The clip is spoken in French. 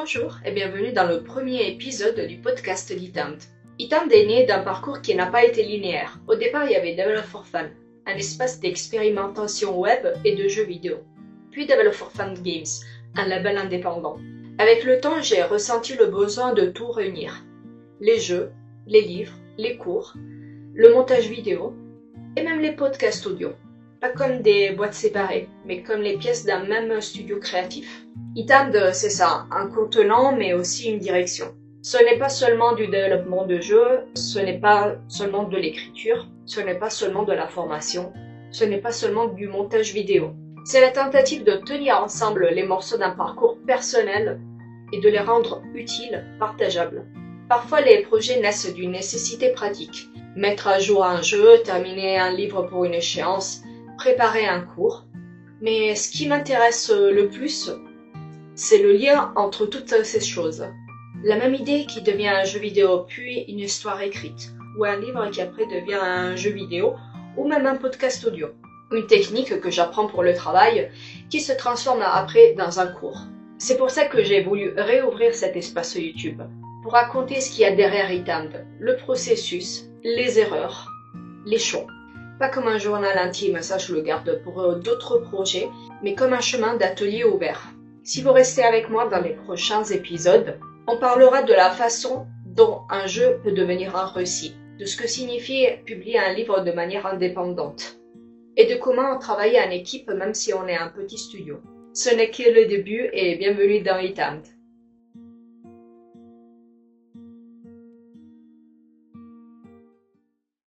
Bonjour et bienvenue dans le premier épisode du podcast d'Itamd. Itamd est né d'un parcours qui n'a pas été linéaire. Au départ, il y avait Develop for Fun, un espace d'expérimentation web et de jeux vidéo. Puis Develop for Fun Games, un label indépendant. Avec le temps, j'ai ressenti le besoin de tout réunir. Les jeux, les livres, les cours, le montage vidéo et même les podcasts audio. Pas comme des boîtes séparées, mais comme les pièces d'un même studio créatif. Itamd, c'est ça, un contenant mais aussi une direction. Ce n'est pas seulement du développement de jeux, ce n'est pas seulement de l'écriture, ce n'est pas seulement de la formation, ce n'est pas seulement du montage vidéo. C'est la tentative de tenir ensemble les morceaux d'un parcours personnel et de les rendre utiles, partageables. Parfois, les projets naissent d'une nécessité pratique. Mettre à jour un jeu, terminer un livre pour une échéance, préparer un cours. Mais ce qui m'intéresse le plus, c'est le lien entre toutes ces choses. La même idée qui devient un jeu vidéo, puis une histoire écrite, ou un livre qui après devient un jeu vidéo, ou même un podcast audio. Une technique que j'apprends pour le travail, qui se transforme après dans un cours. C'est pour ça que j'ai voulu réouvrir cet espace YouTube, pour raconter ce qu'il y a derrière Itamd, le processus, les erreurs, les choix. Pas comme un journal intime, ça je le garde pour d'autres projets, mais comme un chemin d'atelier ouvert. Si vous restez avec moi dans les prochains épisodes, on parlera de la façon dont un jeu peut devenir un récit, de ce que signifie publier un livre de manière indépendante, et de comment travailler en équipe même si on est un petit studio. Ce n'est que le début et bienvenue dans Itamd.